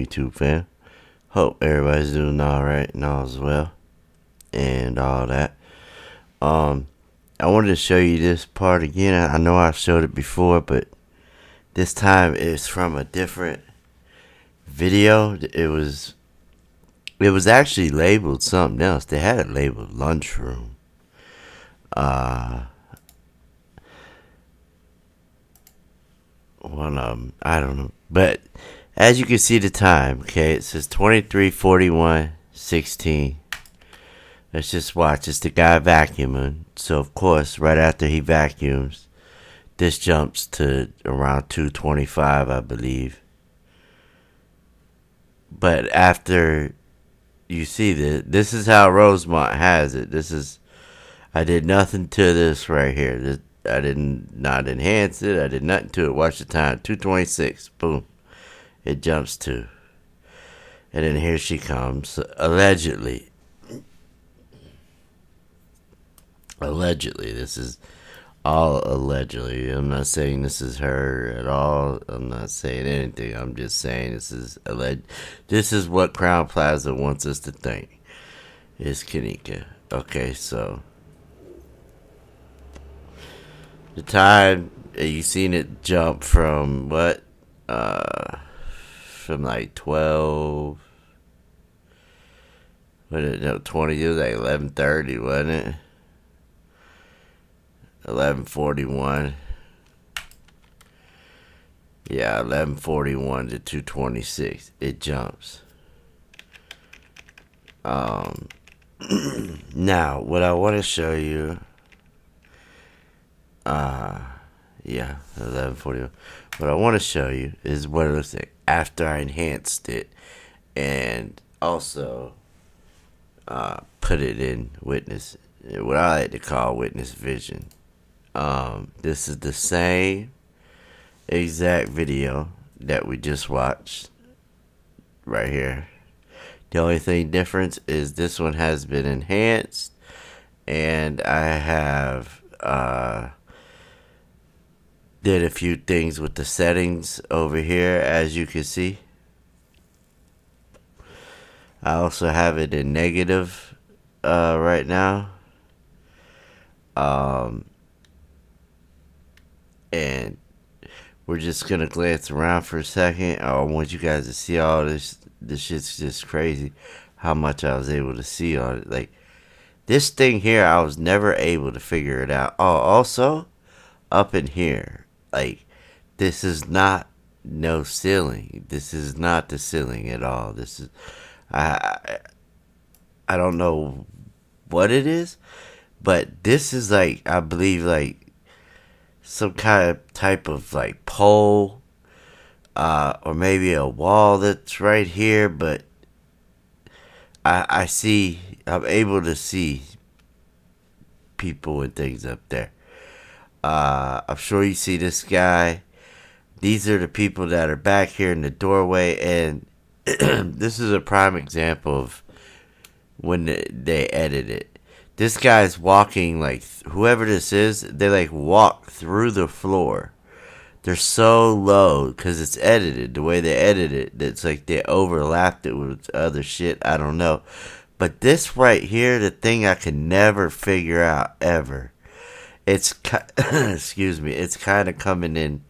YouTube fam. Hope everybody's doing alright and all as well. And all that. I wanted to show you this part again. I know I've showed it before, but this time it's from a different video. It was actually labeled something else. They had it labeled lunchroom. One of them, I don't know. But as you can see the time, okay, it says 23:41:16. Let's just watch. It's the guy vacuuming. So, of course, right after he vacuums, this jumps to around 2:25, I believe. But after you see this is how Rosemont has it. I did nothing to this right here. I didn't not enhance it. I did nothing to it. Watch the time. 2:26. Boom. It jumps to. And then here she comes. Allegedly. This is all allegedly. I'm not saying this is her at all. I'm not saying anything. I'm just saying this is alleged. This is what Crown Plaza wants us to think. Is Kanika. Okay, so the time you seen it jump from what? From like 12. What did it know? 20. It was like 11:30, wasn't it? 11:41. Yeah, 11:41 to 2:26. It jumps. Now, what I want to show you. Yeah, 11:41. What I want to show you is what it looks like after I enhanced it, and also put it in witness. What I like to call witness vision. This is the same exact video that we just watched right here. The only thing difference is this one has been enhanced, and I have did a few things with the settings over here, as you can see. I also have it in negative right now. And we're just gonna glance around for a second. I want you guys to see all this. This shit's just crazy how much I was able to see on it. Like, this thing here, I was never able to figure it out. Oh, also, up in here, like, this is not no ceiling. This is not the ceiling at all. This is, I don't know what it is, but this is like, I believe, like, some kind of type of like pole, or maybe a wall that's right here, but I'm able to see people and things up there. I'm sure you see this guy. These are the people that are back here in the doorway, and this is a prime example of when they edit it. This guy's walking, like, whoever this is, they like walk through the floor. They're so low because it's edited the way they edit it. It's like they overlapped it with other shit. I don't know. But this right here, the thing I could never figure out ever. It's excuse me. It's kind of coming in.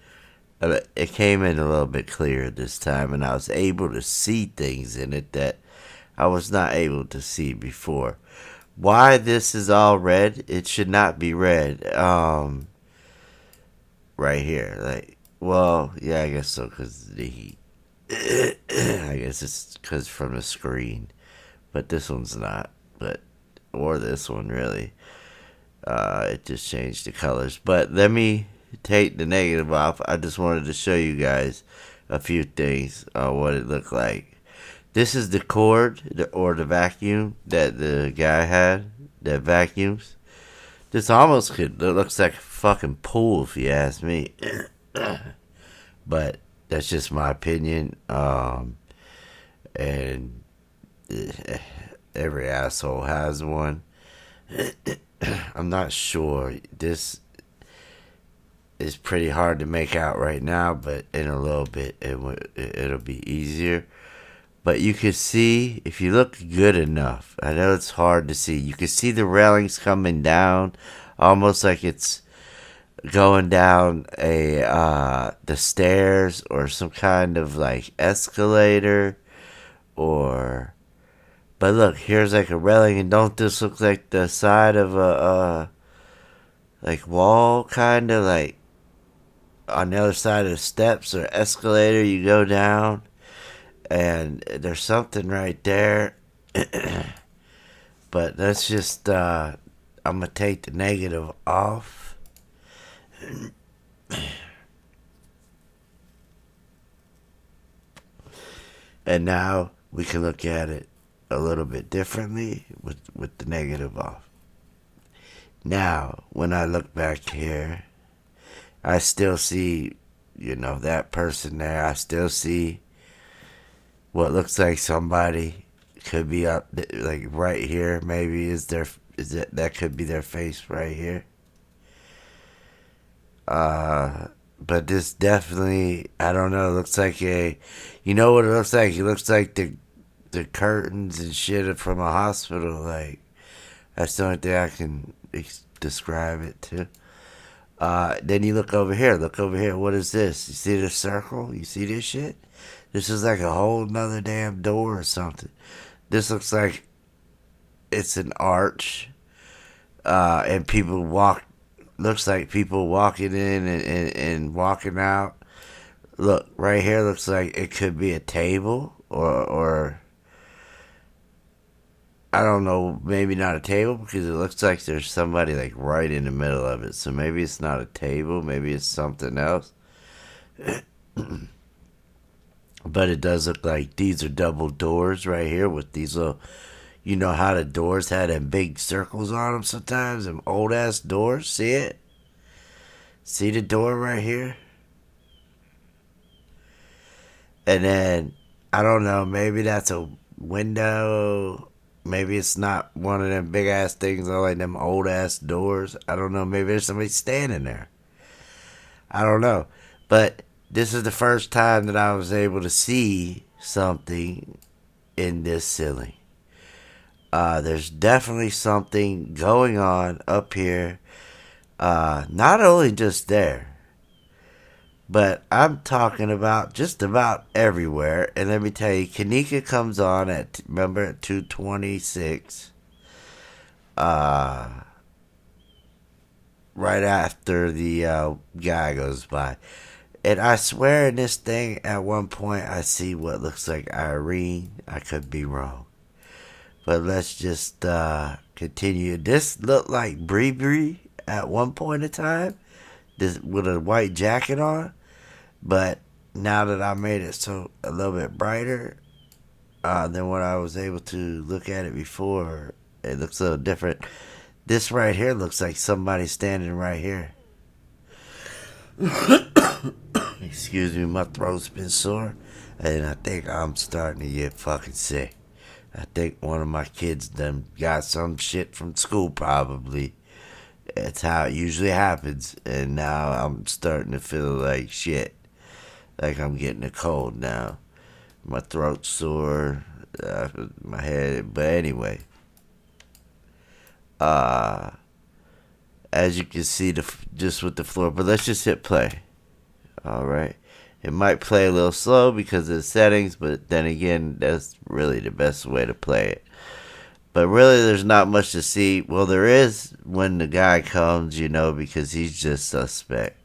It came in a little bit clearer this time, and I was able to see things in it that I was not able to see before. Why this is all red? It should not be red. Right here, like, well, yeah, I guess so, because the heat. I guess it's because from the screen, but this one's not. Or this one really. It just changed the colors. But let me take the negative off. I just wanted to show you guys a few things on what it looked like. This is the cord, or the vacuum that the guy had that vacuums. This almost looks like a fucking pool, if you ask me. But that's just my opinion. And every asshole has one. I'm not sure. This is pretty hard to make out right now, but in a little bit it'll be easier. But you can see, if you look good enough, I know it's hard to see, you can see the railings coming down, almost like it's going down the stairs or some kind of like escalator or. But look, here's like a railing, and don't this look like the side of a like wall, kind of like on the other side of the steps or escalator you go down, and there's something right there. But that's just I'm gonna take the negative off. And now we can look at it a little bit differently with the negative off. Now, when I look back here, I still see, that person there. I still see what looks like somebody could be up, like right here. Maybe that could be their face right here. But this definitely, I don't know. It looks like you know what it looks like? It looks like the curtains and shit from a hospital. Like, that's the only thing I can describe it to. Then you look over here. Look over here. What is this? You see this circle? You see this shit? This is like a whole nother damn door or something. This looks like it's an arch. And people looks like people walking in and walking out. Look, right here looks like it could be a table or I don't know, maybe not a table because it looks like there's somebody like right in the middle of it. So maybe it's not a table, maybe it's something else. But it does look like these are double doors right here with these little, you know how the doors had them big circles on them sometimes, them old ass doors. See it? See the door right here? And then, I don't know, maybe that's a window. Maybe it's not one of them big ass things or like them old ass doors. I don't know. Maybe there's somebody standing there. I don't know. But this is the first time that I was able to see something in this ceiling. There's definitely something going on up here. Not only just there, but I'm talking about just about everywhere. And let me tell you, Kanika comes on at 2:26. Right after the guy goes by. And I swear in this thing, at one point, I see what looks like Irene. I could be wrong. But let's just continue. This looked like Bree Bree at one point in time. This with a white jacket on. But now that I made it so a little bit brighter than what I was able to look at it before, it looks a little different. This right here looks like somebody standing right here. Excuse me, my throat's been sore, and I think I'm starting to get fucking sick. I think one of my kids done got some shit from school, probably. That's how it usually happens, and now I'm starting to feel like shit. Like I'm getting a cold now. My throat's sore, my head, but anyway. As you can see, just with the floor, but let's just hit play. Alright. It might play a little slow because of the settings, but then again, that's really the best way to play it. But really, there's not much to see. Well, there is when the guy comes, because he's just suspect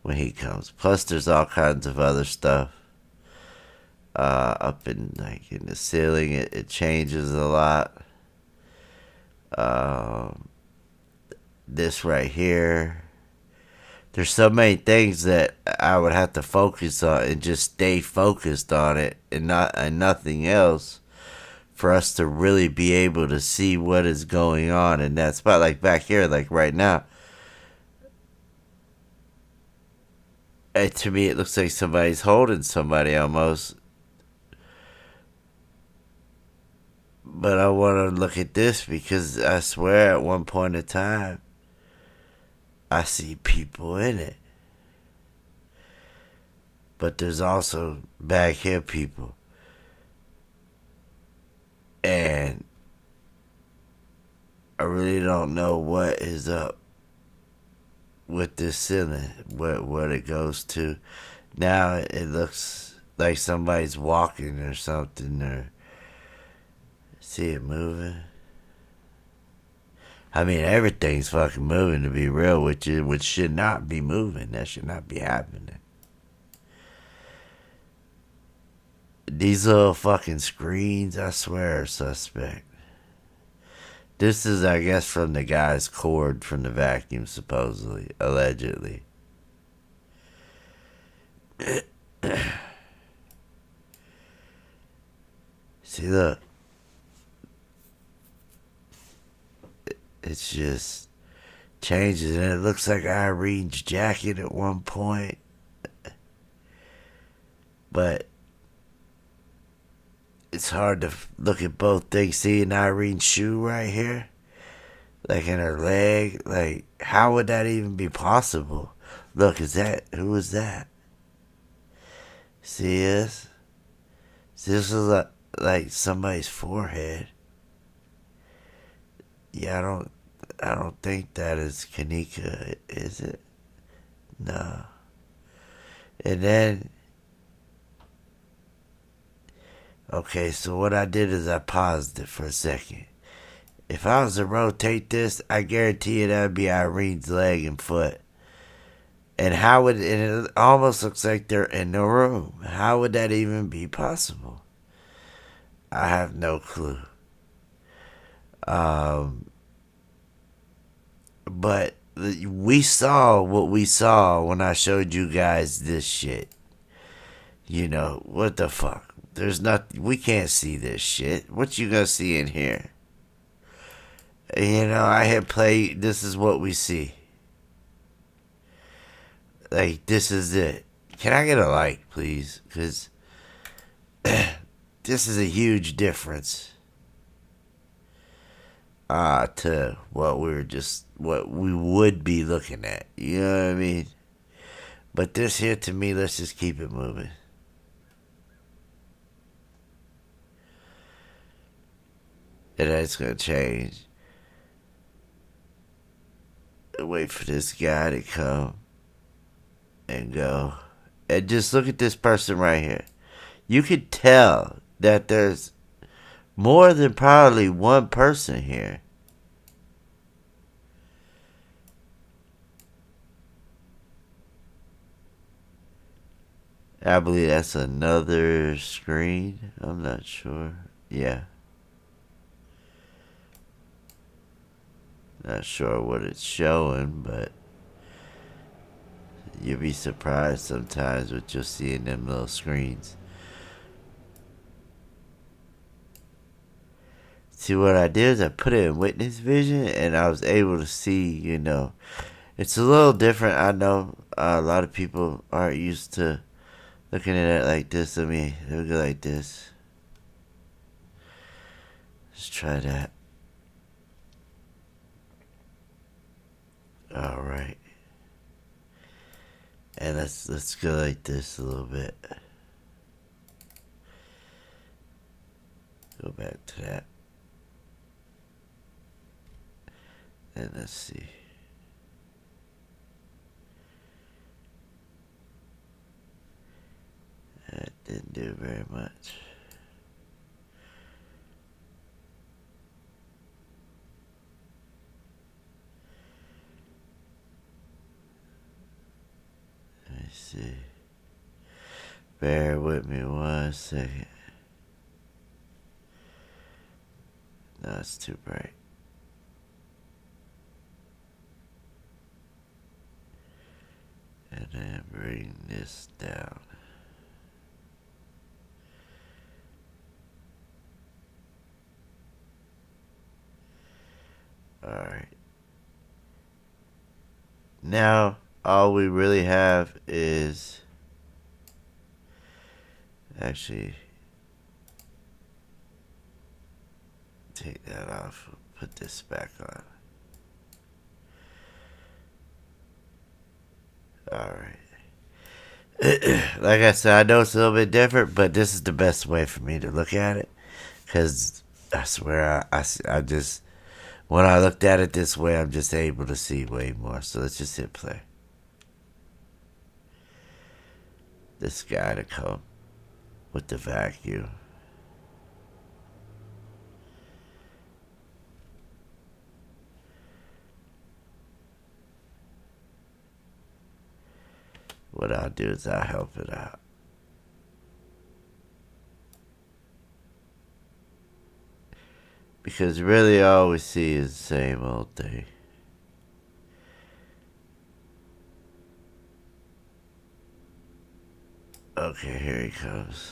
when he comes. Plus, there's all kinds of other stuff up in the ceiling. It changes a lot. This right here. There's so many things that I would have to focus on and just stay focused on it and nothing else for us to really be able to see what is going on in that spot. Like back here, like right now. To me, it looks like somebody's holding somebody almost. But I want to look at this because I swear at one point in time, I see people in it. But there's also back here people. really don't know what is up with this ceiling, what it goes to. Now it looks like somebody's walking or something, or see it moving. I mean, everything's fucking moving, to be real with you, which should not be moving. That should not be happening. These little fucking screens, I swear, are suspect. This is, I guess, from the guy's cord from the vacuum, supposedly, allegedly. See, look. It's just changes, and it looks like Irene's jacket at one point. But it's hard to look at both things. Seeing Irene's shoe right here, like in her leg, like how would that even be possible? Look, who is that? See this? This is like somebody's forehead. Yeah, I don't think that is Kanika, is it? No. And then, okay, so what I did is I paused it for a second. If I was to rotate this, I guarantee you that would be Irene's leg and foot. And and it almost looks like they're in the room. How would that even be possible? I have no clue. But we saw what we saw when I showed you guys this shit. You know, what the fuck? We can't see this shit. What you gonna see in here? You know, I had played, this is what we see. Like, this is it. Can I get a like, please? Because this is a huge difference. To what we would be looking at. You know what I mean? But this here, to me, let's just keep it moving. And that's gonna change. Wait for this guy to come and go. And just look at this person right here. You could tell that there's more than probably one person here. I believe that's another screen. I'm not sure. Yeah. Not sure what it's showing, but you'll be surprised sometimes what you'll see in them little screens. See, what I did is I put it in witness vision, and I was able to see, you know, it's a little different. I know a lot of people aren't used to looking at it like this. Let me go like this. Let's try that. All right. And let's go like this a little bit. Go back to that. And let's see. That didn't do very much. Let me see. Bear with me 1 second. No, it's too bright. And then bring this down. Alright. Now, all we really have is... Actually... Take that off. Put this back on. Alright. Like I said, I know it's a little bit different, but this is the best way for me to look at it. Because I swear, I just... when I looked at it this way, I'm just able to see way more. So let's just hit play. This guy to come with the vacuum. What I'll do is I'll help it out. Because really all we see is the same old thing. Okay, here he comes.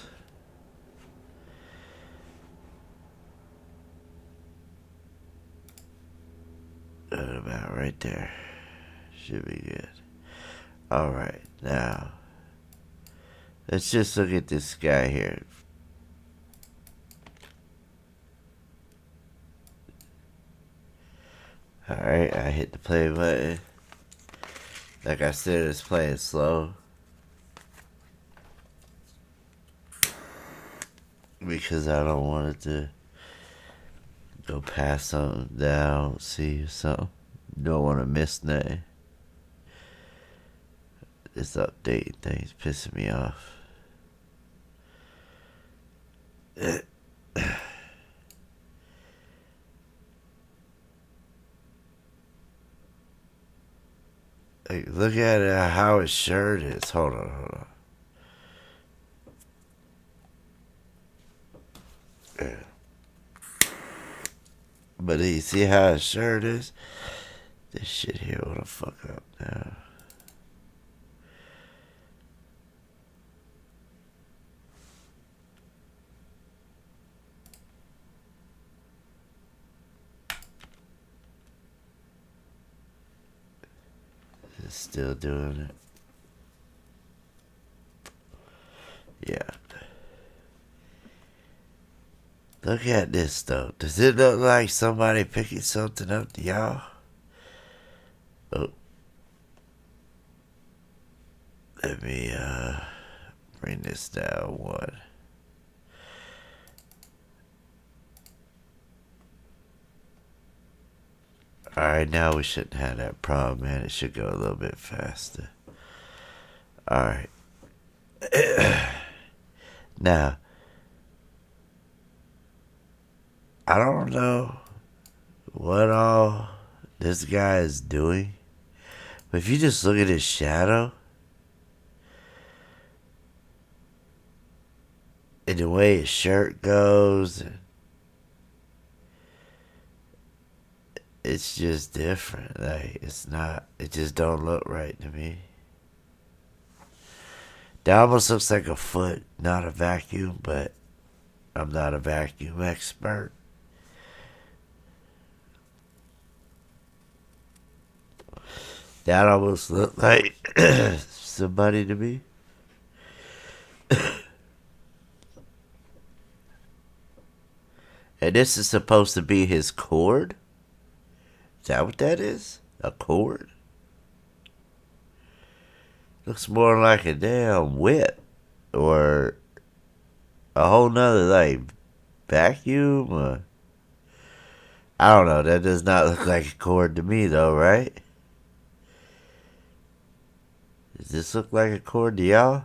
About right there. Should be good. Alright, now let's just look at this guy here. Alright, I hit the play button. Like I said, it's playing slow. Because I don't want it to go past something that I don't see or something. Don't want to miss nothing. This updating thing's pissing me off. Like, look at it, how his shirt is. Hold on. But you see how his shirt is? This shit here wanna fuck up now. It's still doing it. Yeah. Look at this though. Does it look like somebody picking something up to y'all? Oh. Let me bring this down one. Alright, now we shouldn't have that problem, man. It should go a little bit faster. Alright. Now, I don't know what all this guy is doing, but if you just look at his shadow and the way his shirt goes, it's just different. Like, it just don't look right to me. That almost looks like a foot, not a vacuum, but I'm not a vacuum expert. That almost looked like somebody to me. And this is supposed to be his cord? Is that what that is? A cord? Looks more like a damn whip. Or a whole nother, like, vacuum? Or, I don't know. That does not look like a cord to me, though, right? Does this look like a cord to y'all?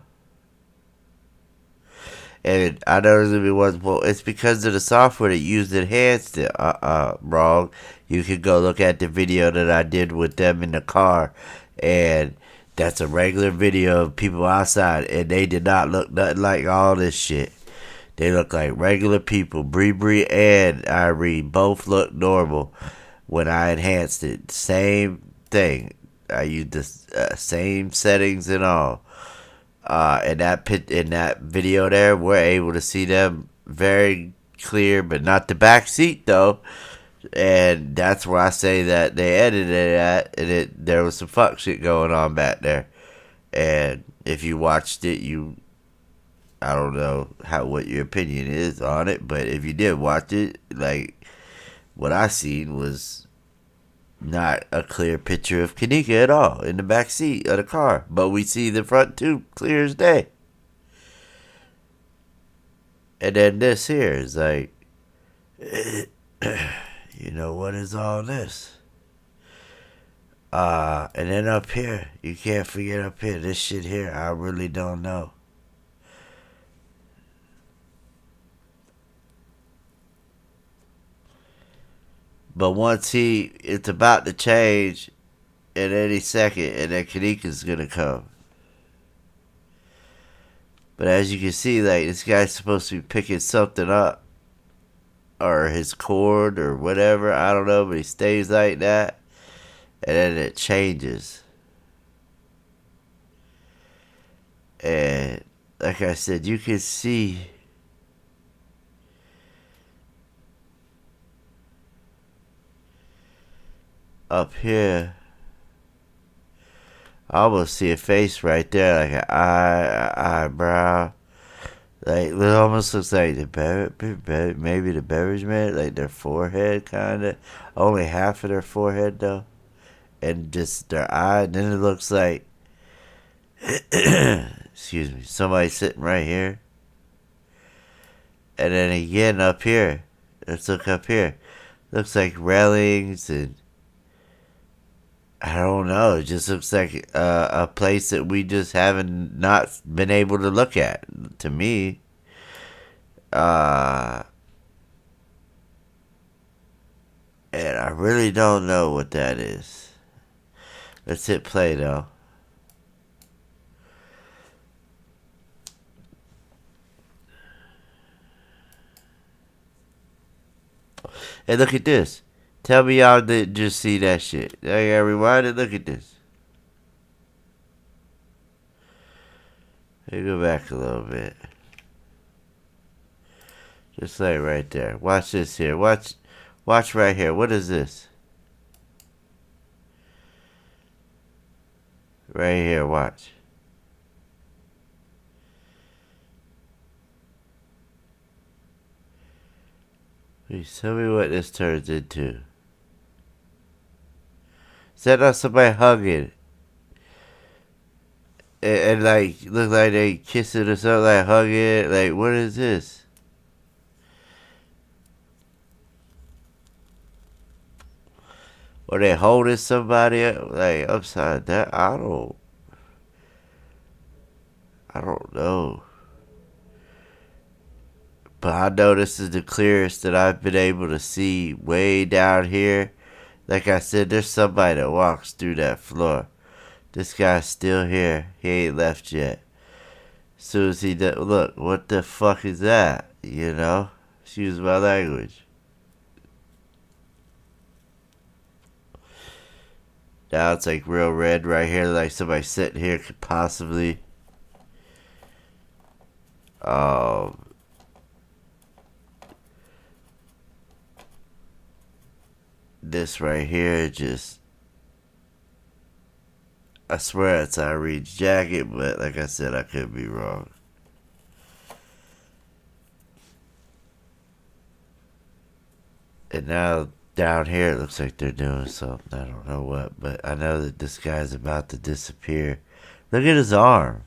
And I know there's gonna be one. Well, it's because of the software that used enhanced it. Wrong. You can go look at the video that I did with them in the car, and that's a regular video of people outside, and they did not look nothing like all this shit. They look like regular people. Bree and Irene both look normal when I enhanced it. Same thing. I used the same settings and all. In that video there, we're able to see them very clear, but not the back seat though. And that's where I say that they edited it at, and there was some fuck shit going on back there. And if you watched it, I don't know what your opinion is on it, but if you did watch it, like, what I seen was not a clear picture of Kanika at all in the back seat of the car, but we see the front tube clear as day. And then this here is like, what is all this? And then up here, you can't forget up here, this shit here, I really don't know. But once it's about to change at any second, and then Kanika's gonna come. But as you can see, like, this guy's supposed to be picking something up, or his cord, or whatever, I don't know, but he stays like that, and then it changes. And like I said, you can see up here, I almost see a face right there, like an eyebrow. Like, it almost looks like maybe the beverage man, like their forehead, kind of. Only half of their forehead, though. And just their eye. And then it looks like, excuse me, somebody sitting right here. And then again up here. Let's look up here. Looks like railings and I don't know. It just looks like a place that we just haven't not been able to look at. To me, and I really don't know what that is. Let's hit play though. And look at this. Tell me y'all didn't just see that shit. I gotta rewind it. Look at this. Let me go back a little bit. Just like right there. Watch this here. Watch right here. What is this? Right here. Watch. Please tell me what this turns into. Is that not somebody hugging? And like, look like they kissing or something, like hugging. Like, what is this? Or they holding somebody up, like upside down? I don't know. But I know this is the clearest that I've been able to see way down here. Like I said, there's somebody that walks through that floor. This guy's still here. He ain't left yet. As soon as he does, look, what the fuck is that? Excuse my language. Now it's like real red right here, like somebody sitting here could possibly this right here just, I swear it's Irene's jacket, but like I said, I could be wrong. And now down here it looks like they're doing something. I don't know what, but I know that this guy's about to disappear. Look at his arm.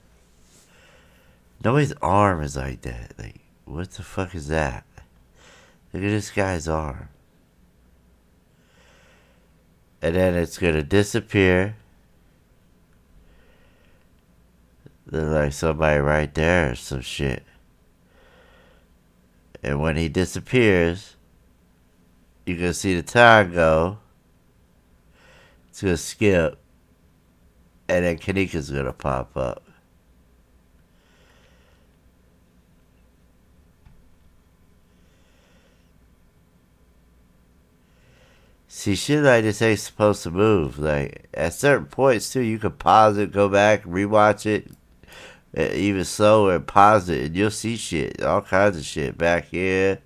Nobody's arm is like that. Like, what the fuck is that? Look at this guy's arm. And then it's gonna disappear. There's like somebody right there or some shit. And when he disappears, you're gonna see the time go. It's gonna skip. And then Kanika's gonna pop up. See, shit like this ain't supposed to move. Like, at certain points, too, you can pause it, go back, rewatch it, even slower, and pause it, and you'll see shit. All kinds of shit back here.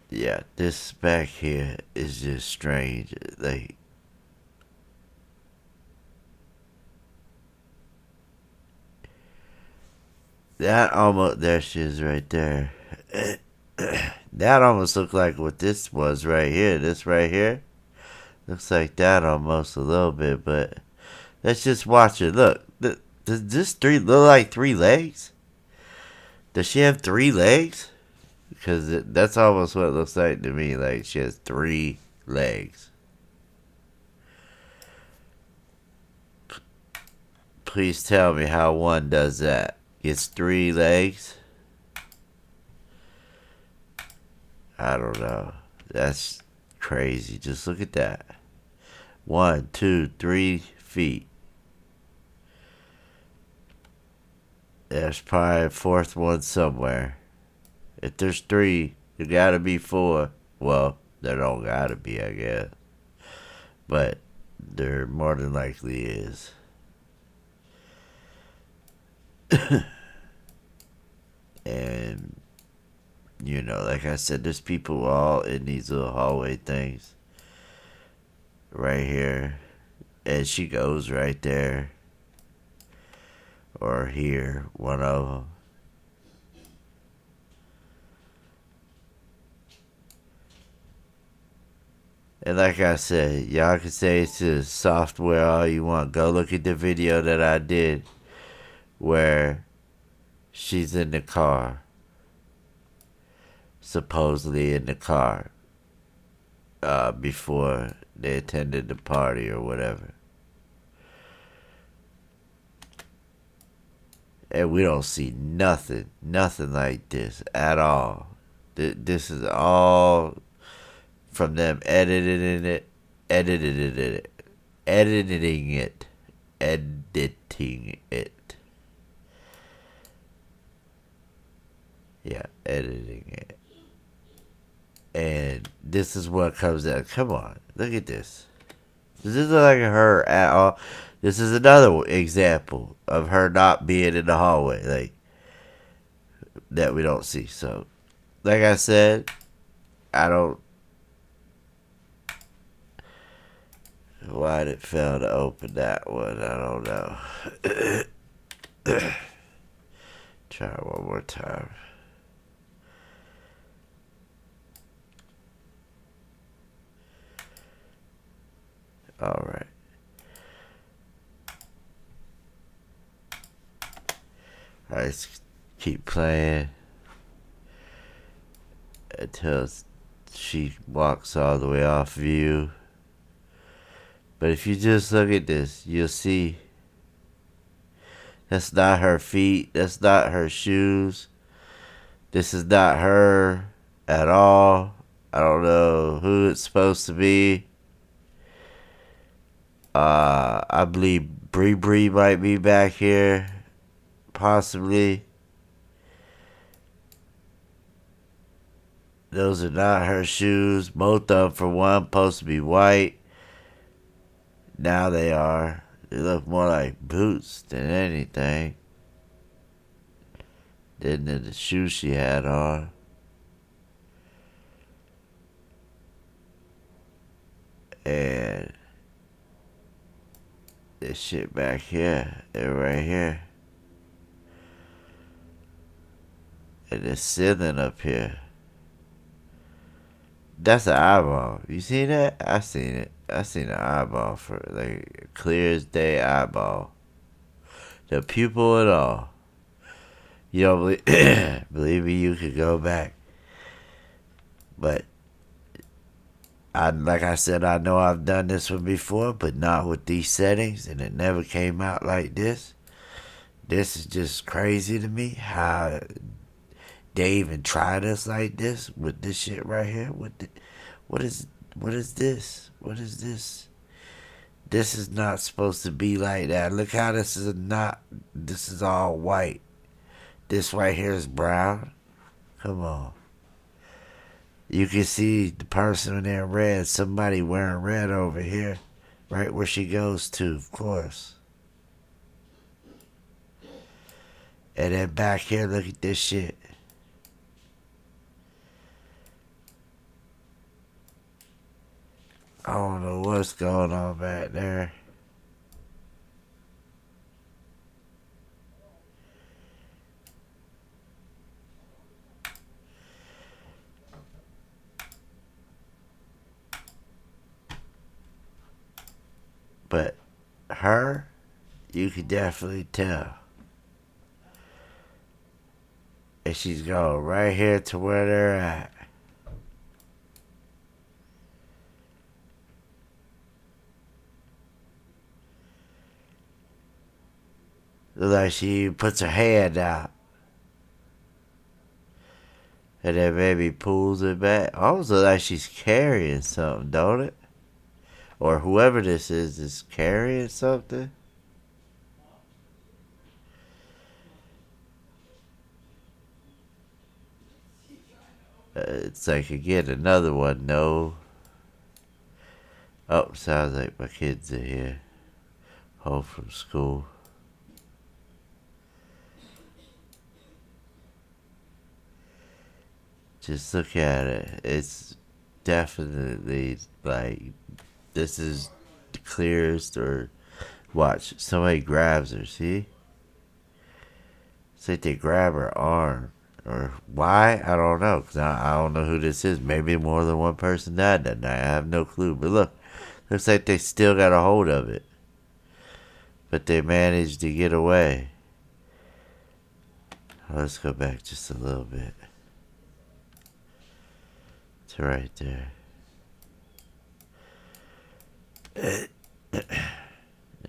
Yeah, this back here is just strange. Like, that almost, there she is right there. That almost looked like what this was right here. This right here looks like that almost a little bit, but Let's just watch it. Look, does this three look like 3 legs? Does she have 3 legs? Because that's almost what it looks like to me. Like she has 3 legs. Please tell me how one does that. Gets 3 legs? I don't know. That's crazy. Just look at that. 1, 2, 3 feet. There's probably a fourth one somewhere. If there's 3, there gotta be 4. Well, there don't gotta be, I guess. But there more than likely is. And, like I said, there's people all in these little hallway things. Right here. And she goes right there. Or here, one of them. And like I said, y'all can say it's just software all you want. Go look at the video that I did where she's in the car. Supposedly in the car. Before they attended the party or whatever. And we don't see nothing like this at all. This is all from them editing it. Yeah, editing it. And this is what comes out. Come on, look at this. This isn't like her at all. This is another example of her not being in the hallway, like that we don't see. So, like I said, I don't. Why'd it fail to open that one? I don't know. Try it one more time. All right. Let's keep playing until she walks all the way off view. But if you just look at this, you'll see that's not her feet. That's not her shoes. This is not her at all. I don't know who it's supposed to be. I believe Bree might be back here. Possibly. Those are not her shoes. Both of them, for one, supposed to be white. Now they are. They look more like boots than anything. Than the shoes she had on. And this shit back here. They're right here. And the ceiling up here. That's an eyeball. You seen that? I seen it. I seen an eyeball for like clear as day eyeball. The pupil and all. You don't believe, believe me, you could go back. But like I said, I know I've done this one before, but not with these settings, and it never came out like this. This is just crazy to me. How they even tried us like this with this shit right here. What is this? What is this? This is not supposed to be like that. Look how this is not. This is all white. This right here is brown. Come on. You can see the person in red. Somebody wearing red over here. Right where she goes to, of course. And then back here, look at this shit. I don't know what's going on back there. But her, You can definitely tell. And she's going right here to where they're at. Looks like she puts her hand out. And then maybe pulls it back. Almost looks like she's carrying something, don't it? Or whoever this is carrying something. It's like, again, another one. No. Oh, sounds like my kids are here. Home from school. Just look at it. It's definitely like, this is the clearest. Or watch, somebody grabs her, see? It's like they grab her arm. Or why? I don't know. Because I don't know who this is. Maybe more than one person died that night. I have no clue. But look, looks like they still got a hold of it. But they managed to get away. Let's go back just a little bit. It's right there. And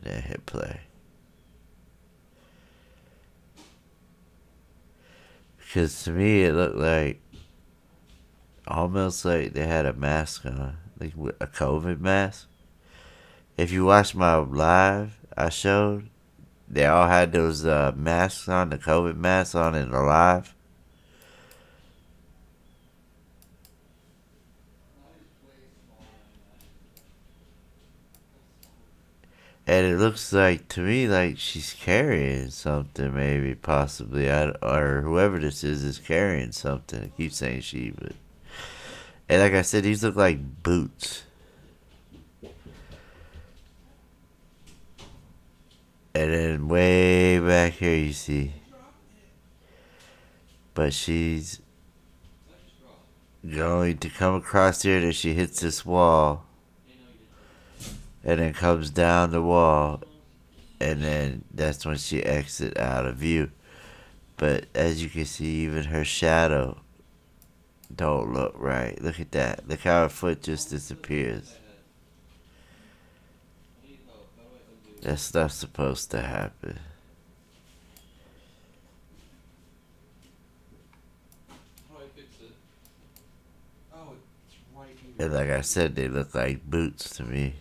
then hit play. Because to me it looked like, almost like they had a mask on. Like a COVID mask. If you watch my live I showed, they all had those masks on, the COVID masks on in the live. And it looks like, to me, like she's carrying something, maybe, possibly. Or whoever this is carrying something. I keep saying she, but. And like I said, these look like boots. And then way back here, you see. But she's going to come across here, and she hits this wall. And then comes down the wall. And then that's when she exits out of view. But as you can see, even her shadow don't look right. Look at that. Look how her foot just disappears. That's not supposed to happen. And like I said, they look like boots to me.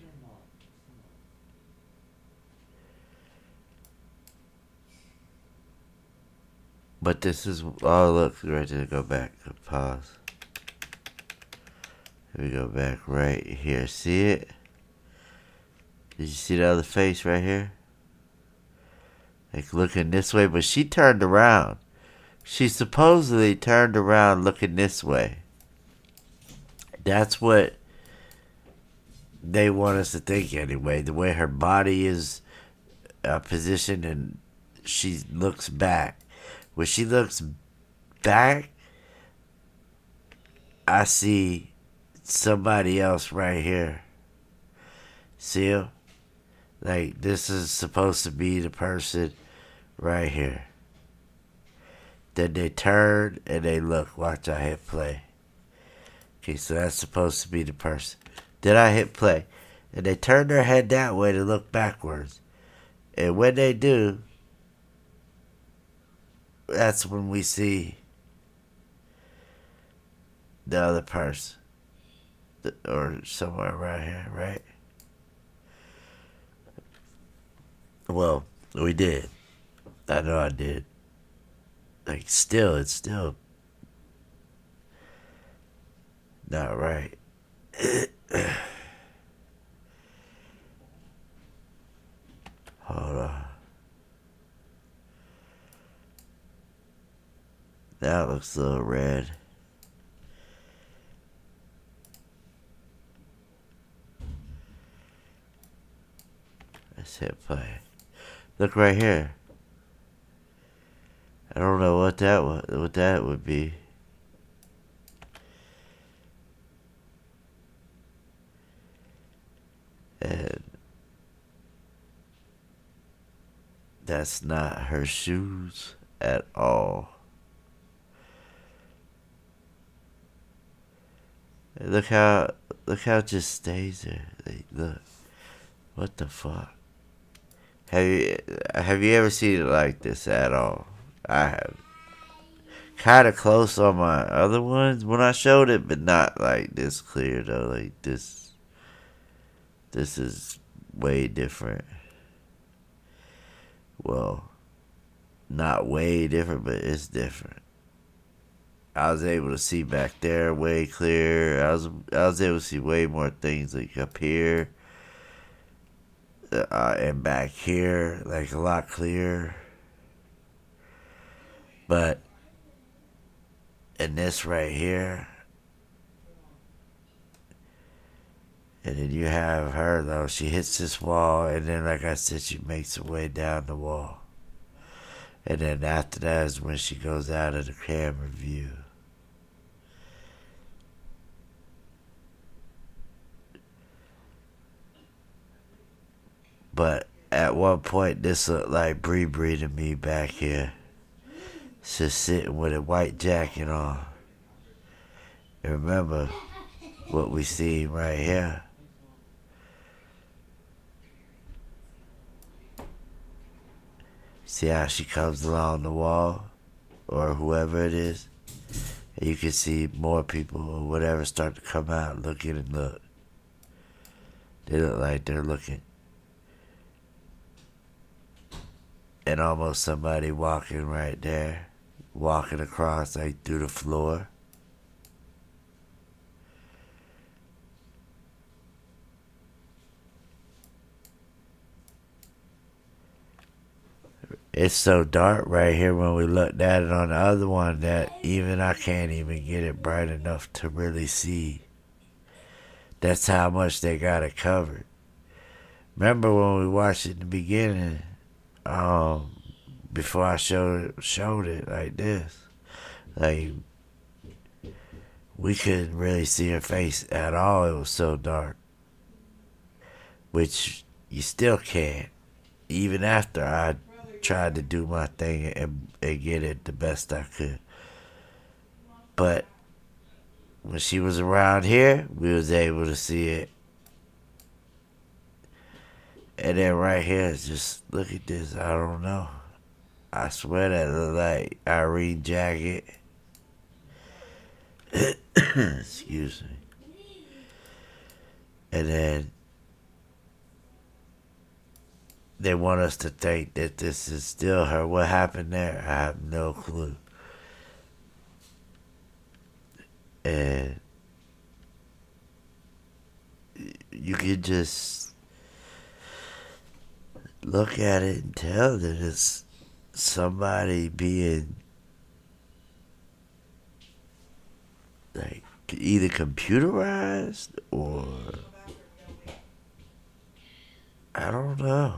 But this is, oh look, right there, go back, pause. Here we go back right here, see it? Did you see the other face right here? Like looking this way, but she turned around. She supposedly turned around looking this way. That's what they want us to think anyway. The way her body is positioned and she looks back. When she looks back, I see somebody else right here. See him? Like, this is supposed to be the person right here. Then they turn and they look. Watch, I hit play. Okay, so that's supposed to be the person. Then I hit play. And they turn their head that way to look backwards. And when they do, that's when we see the other person. Or somewhere right here, right? Well, we did. I know I did. Like, still, it's still not right. Hold on. That looks a little red. Let's hit play. Look right here. I don't know what that would be. And That's not her shoes at all. Look how it just stays there. Like, look, what the fuck? Have you ever seen it like this at all? I have. Kind of close on my other ones when I showed it, but not like this clear though. Like this is way different. Well, not way different, but it's different. I was able to see back there way clearer. I was able to see way more things like up here and back here, like a lot clearer. But in this right here, and then you have her though. She hits this wall, and then like I said, she makes her way down the wall. And then after that is when she goes out of the camera view. But at one point, this looked like Bree to me back here. Just sitting with a white jacket on. And remember what we see right here. See how she comes along the wall? Or whoever it is? And you can see more people or whatever start to come out looking and look. They look like they're looking. And almost somebody walking right there. Walking across like through the floor. It's so dark right here when we looked at it on the other one that even I can't even get it bright enough to really see. That's how much they got it covered. Remember when we watched it in the beginning, before I showed it like this, like we couldn't really see her face at all. It was so dark, which you still can't, even after I tried to do my thing and get it the best I could. But when she was around here, we was able to see it. And then right here, just look at this. I don't know. I swear that look like Irene jacket. Excuse me. And then they want us to think that this is still her. What happened there? I have no clue. And you can just look at it and tell that it's somebody being like either computerized or I don't know.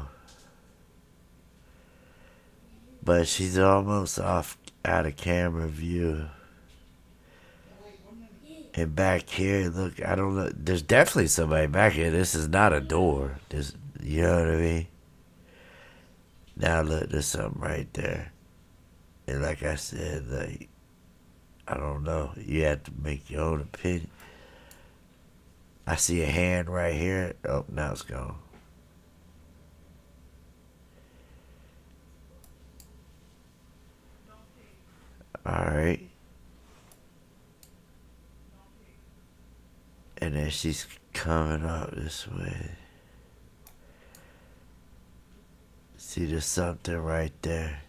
But she's almost off out of camera view. And back here, look, I don't know. There's definitely somebody back here. This is not a door. You know what I mean? Now look, there's something right there. And like I said, like, I don't know. You have to make your own opinion. I see a hand right here. Oh, now it's gone. Alright. And then she's coming up this way. See, there's something right there.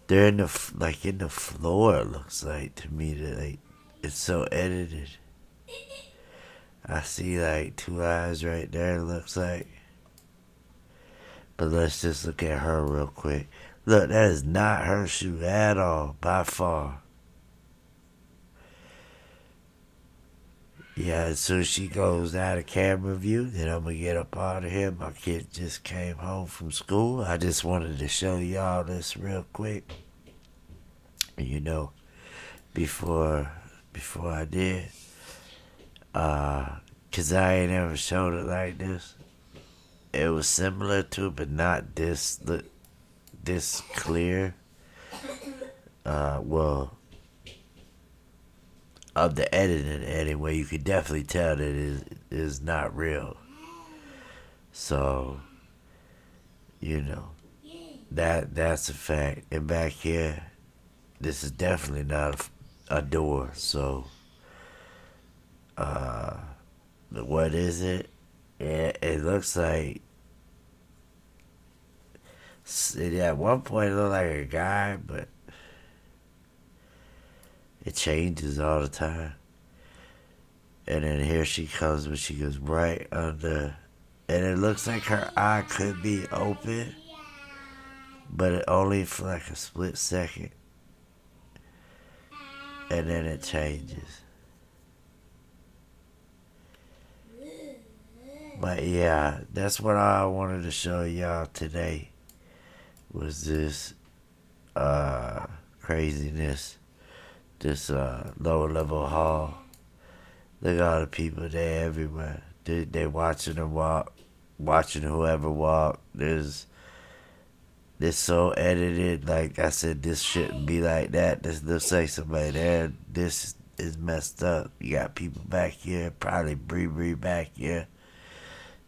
They're in the floor. It looks like to me that like it's so edited. I see like two eyes right there. It looks like. But let's just look at her real quick. Look, that is not her shoe at all, by far. Yeah, as soon as she goes out of camera view, then I'm going to get up out of here. My kid just came home from school. I just wanted to show y'all this real quick. You know, before I did. 'Cause I ain't ever showed it like this. It was similar to it, but not this this clear. Well, of the editing anyway, you can definitely tell that it is not real. So, you know, that's a fact. And back here, this is definitely not a door. So, what is it? It looks like, at one point it looked like a guy, but it changes all the time. And then here she comes, but she goes right under, and it looks like her eye could be open, but it only for like a split second. And then it changes. But yeah, that's what I wanted to show y'all today, was this craziness, this lower level hall. Look at all the people there everywhere. They watching them walk, watching whoever walk. This so edited. Like I said, this shouldn't be like that. This looks like somebody there. This is messed up. You got people back here, probably Bree back here.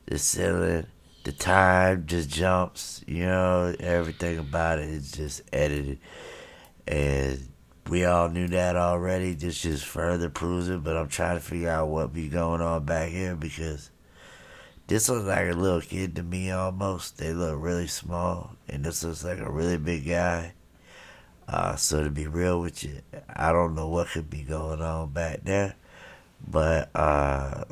The ceiling, the time just jumps. You know, everything about it is just edited. And we all knew that already. This just further proves it. But I'm trying to figure out what be going on back here, because this looks like a little kid to me almost. They look really small. And this looks like a really big guy. So to be real with you, I don't know what could be going on back there. But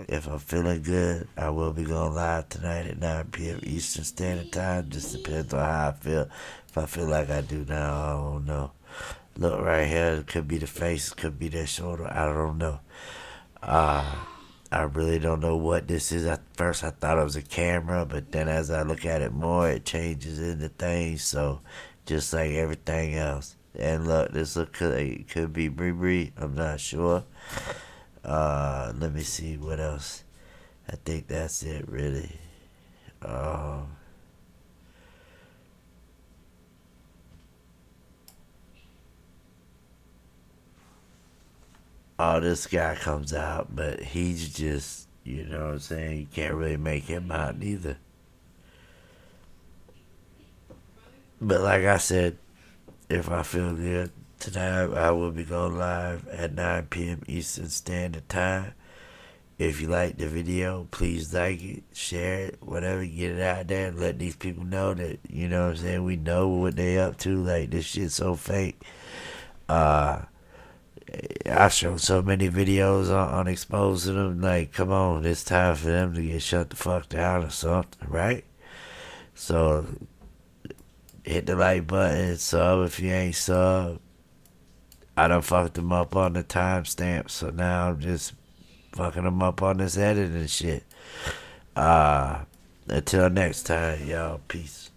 if I'm feeling good, I will be going live tonight at 9 p.m. Eastern Standard Time. Just depends on how I feel. If I feel like I do now, I don't know. Look right here, it could be the face, it could be their shoulder, I don't know. I really don't know what this is. At first I thought it was a camera, but then as I look at it more, it changes into things. So just like everything else. And look, this could be Bree. I'm not sure. Let me see what else. I think that's it, really. This guy comes out, but he's just, you know what I'm saying, you can't really make him out neither. But like I said, if I feel good tonight, I will be going live at 9 p.m. Eastern Standard Time. If you like the video, please like it, share it, whatever, get it out there and let these people know that, you know what I'm saying, we know what they up to. Like, this shit's so fake. I showed so many videos on exposing them. Like, come on, it's time for them to get shut the fuck down or something, right? So, hit the like button, sub if you ain't sub. I done fucked them up on the timestamp, so now I'm just fucking them up on this editing shit. Until next time, y'all, peace.